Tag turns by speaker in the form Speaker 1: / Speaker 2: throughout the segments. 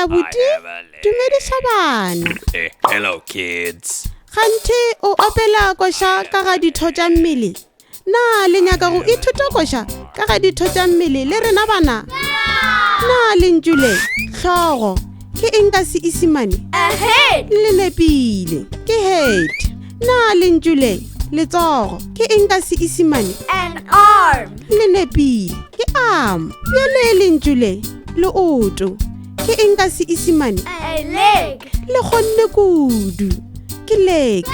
Speaker 1: abuti, dumedisa bana.
Speaker 2: Hello, kids.
Speaker 1: Kganthe o opela koša ka ga ditho tša mmele. Na le nyaka go ithuta koša ka ga ditho tša mmele le rena bana? Na le ntšule, hlogo, ke eng ka Seesimane?
Speaker 3: A head.
Speaker 1: Le nepile, ke head. Na le ntšule, letsogo, ke eng ka Seesimane?
Speaker 3: An arm.
Speaker 1: Le nepile, ke arm. Bjale le ntšule, leoto, ke eng ka Seesimane?
Speaker 3: A leg.
Speaker 1: Le kgonne kudu, ke leg.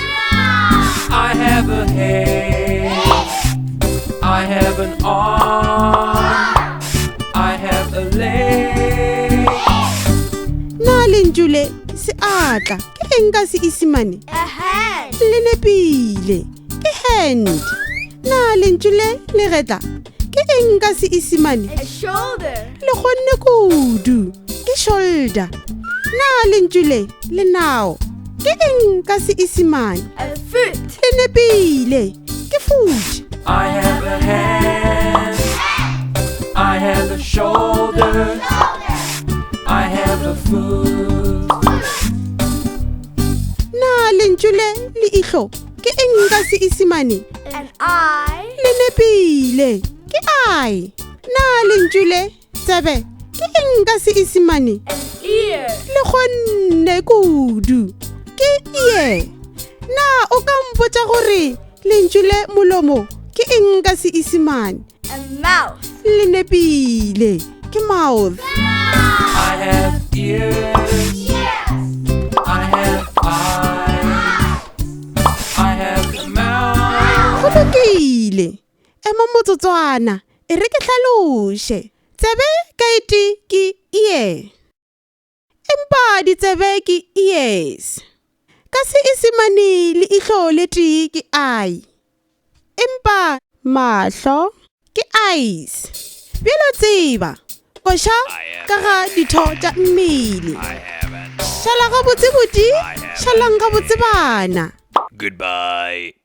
Speaker 2: I have a head. I have an arm. I have a leg.
Speaker 1: Na le ntšule, seatla, ke eng ka Seesimane?
Speaker 3: A hand.
Speaker 1: Le nepile, ke hand. Na le ntšule, legetla, ke eng ka Seesimane?
Speaker 3: A shoulder.
Speaker 1: Le kgonne kudu, ke shoulder. Na le ntšule, le nao, ke eng ka Seesimane?
Speaker 3: A foot.
Speaker 1: Le nepile, ke foot.
Speaker 2: I have a hand. I have a shoulder. I have a foot.
Speaker 1: Na le ntšule, le ihlo, ke eng ka Seesimane?
Speaker 3: An eye.
Speaker 1: Le nepile, ke eye. Na le ntšule, tsebe, ke eng ka Seesimane?
Speaker 3: An ear.
Speaker 1: Le kgonne kudu, ke ear. Na o ka mpotša gore le ntšule molomo, ke eng ka Seesimane?
Speaker 3: A mouth.
Speaker 1: Le nepile, ke mouth.
Speaker 2: I have ears. I have eyes. I have a mouth.
Speaker 1: Go lokile. Ema motsotswana, e re ke hlaloše. Tsebe ka ete ke ear. Empa ditsebe ke ears. Ka Seesimane le ihlo le tee ke eye. Empa mahlo ke eyes. Bjalo tseba, koša ka ga ditho tša mmele.
Speaker 2: I have an
Speaker 1: Šala ga botse bodi, šalang ga botse bana.
Speaker 2: Goodbye.